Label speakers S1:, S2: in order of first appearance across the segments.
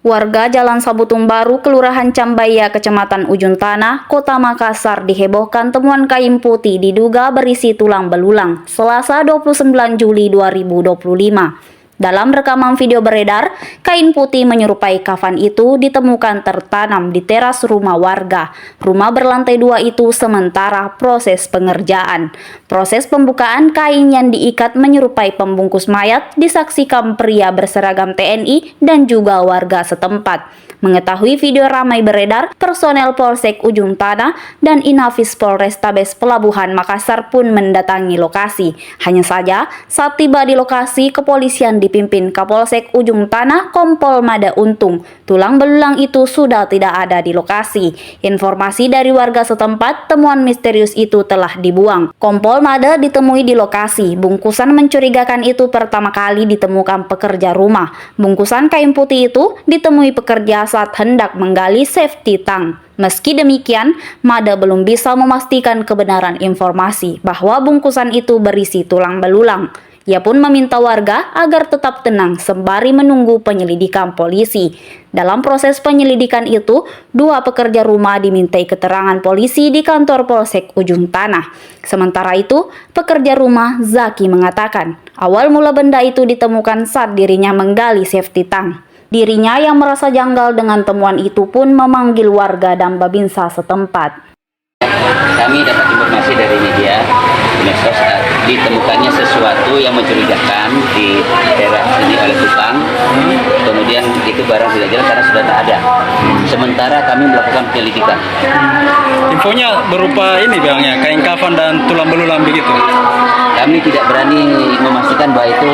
S1: Warga Jalan Sabutung Baru, Kelurahan Cambaya, Kecamatan Ujung Tanah, Kota Makassar dihebohkan temuan kain putih diduga berisi tulang belulang Selasa 29 Juli 2025. Dalam rekaman video beredar, kain putih menyerupai kafan itu ditemukan tertanam di teras rumah warga. Rumah berlantai 2 itu sementara proses pengerjaan. Proses pembukaan kain yang diikat menyerupai pembungkus mayat disaksikan pria berseragam TNI dan juga warga setempat. Mengetahui video ramai beredar, personel Polsek Ujung Tanah dan Inafis Polrestabes Pelabuhan Makassar pun mendatangi lokasi. Hanya saja, saat tiba di lokasi, kepolisian dipimpin Kapolsek Ujung Tanah Kompol Mada Untung. Tulang belulang itu sudah tidak ada di lokasi. Informasi dari warga setempat, temuan misterius itu telah dibuang. Kompol Mada ditemui di lokasi. Bungkusan mencurigakan itu pertama kali ditemukan pekerja rumah. Bungkusan kain putih itu ditemui pekerja saat hendak menggali safety tank. Meski demikian, Mada belum bisa memastikan kebenaran informasi bahwa bungkusan itu berisi tulang belulang. Ia pun meminta warga agar tetap tenang sembari menunggu penyelidikan polisi. Dalam proses penyelidikan itu, 2 pekerja rumah dimintai keterangan polisi di kantor Polsek Ujung Tanah. Sementara itu, pekerja rumah Zaki mengatakan, awal mula benda itu ditemukan saat dirinya menggali safety tank. Dirinya yang merasa janggal dengan temuan itu pun memanggil warga dan babinsa setempat.
S2: Kami dapat informasi dari media medsos ditemukannya sesuatu yang mencurigakan di daerah sini oleh tukang. Kemudian itu barang tidak jelas karena sudah tak ada. Sementara kami melakukan penyelidikan.
S3: Infonya berupa ini bilangnya kain kafan dan tulang belulang begitu.
S2: Kami tidak berani memastikan bahwa itu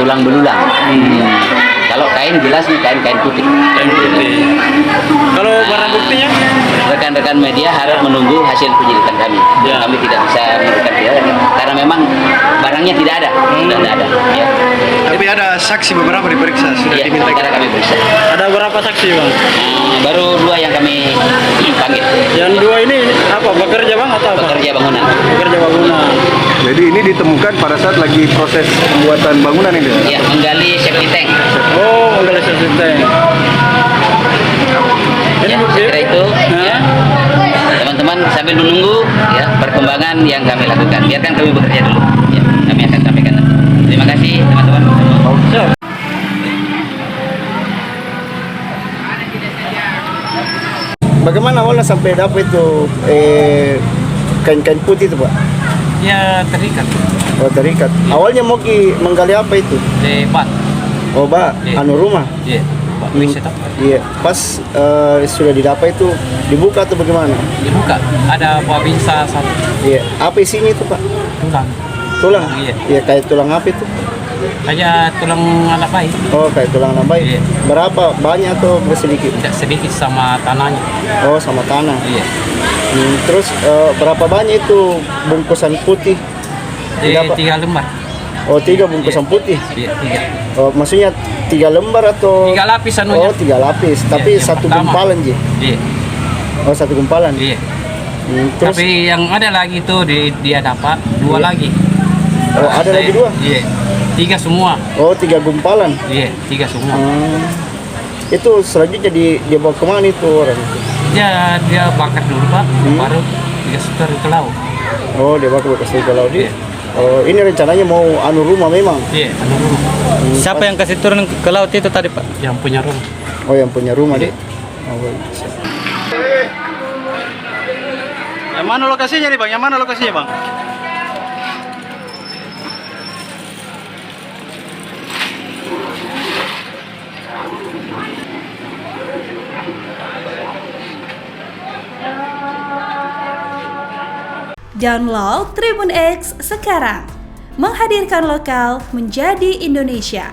S2: tulang belulang. Kalau kain jelas nih kain putih.
S3: Kain putih. Kalau barang buktinya?
S2: Rekan-rekan media harus menunggu hasil penyelidikan kami.
S3: Ya.
S2: Kami tidak bisa memberikan karena memang barangnya tidak ada, sudah tidak ada. Ya.
S4: Tapi ada saksi beberapa diperiksa sudah
S2: Ya,
S4: diminta.
S2: sementara kami periksa.
S3: Ada berapa saksi, Bang?
S2: Baru 2 yang kami panggil.
S3: Yang 2 ini apa? Bekerja, Bang, atau apa?
S2: Pekerja bangunan.
S3: Bekerja bangunan.
S4: Jadi ini ditemukan pada saat lagi proses pembuatan bangunan ini.
S2: Ya, menggali safety tank.
S3: Oh, menggali safety tank.
S2: Ya, sekira itu. Ya. Teman-teman sambil menunggu ya perkembangan yang kami lakukan. Biarkan kami bekerja dulu. Ya, kami akan sampaikan nanti. Terima kasih teman-teman.
S4: Bagaimana awalnya sampai dapat itu kain-kain putih itu, Pak?
S5: Ya terikat
S4: Oh, terikat. Awalnya mau menggali apa itu?
S5: di Pak.
S4: Oh, Pak,
S5: Iya.
S4: anu rumah.
S5: Iya, Pak bisa tak?
S4: Iya, pas sudah didapat itu dibuka atau bagaimana?
S5: Dibuka. Ada babinsa satu
S4: Iya, apa isinya itu, Pak?
S5: tulang.
S4: Tulang?
S5: Iya.
S4: Iya, kayak tulang apa itu?
S5: Aja tulang anak bayi.
S4: Oh, kayak tulang anak bayi.
S5: Iya.
S4: Berapa? Banyak atau sedikit?
S5: Tidak sedikit sama tanahnya.
S4: Oh, sama tanah.
S5: Iya.
S4: Terus berapa banyak itu bungkusan putih?
S5: Di
S4: Dapat?
S5: 3 lembar.
S4: Oh, 3 bungkusan putih.
S5: Iya, 3.
S4: Oh, maksudnya 3 lembar atau?
S5: 3 lapis anunya.
S4: Oh, 3 lapis.
S5: Iya,
S4: Tapi
S5: yang
S4: satu
S5: pertama.
S4: gumpalan, Ji.
S5: Iya.
S4: Oh, satu gumpalan.
S5: Iya.
S4: Terus,
S5: Tapi yang ada lagi tuh dia dapat 2
S4: Iya.
S5: lagi.
S4: oh, ada lagi 2?
S5: Iya. 3 semua.
S4: Oh, 3 gumpalan.
S5: Iya, 3 semua.
S4: Itu selanjutnya dia bawa kemana itu orang?
S5: Dia bakar dulu, Pak. Baru dia setor ke laut.
S4: Oh, dia bawa ke laut.
S5: Iya.
S4: Oh, ini rencananya mau anu rumah memang.
S5: Iya, anu rumah.
S3: Siapa yang kasih turun ke laut itu tadi, Pak?
S5: Yang punya rumah.
S4: Oh, yang punya rumah
S5: Iya.
S4: deh. Oh, baik.
S3: Yang mana lokasinya nih, Bang? Yang mana lokasinya, Bang?
S6: Download Tribun X sekarang, menghadirkan lokal menjadi Indonesia.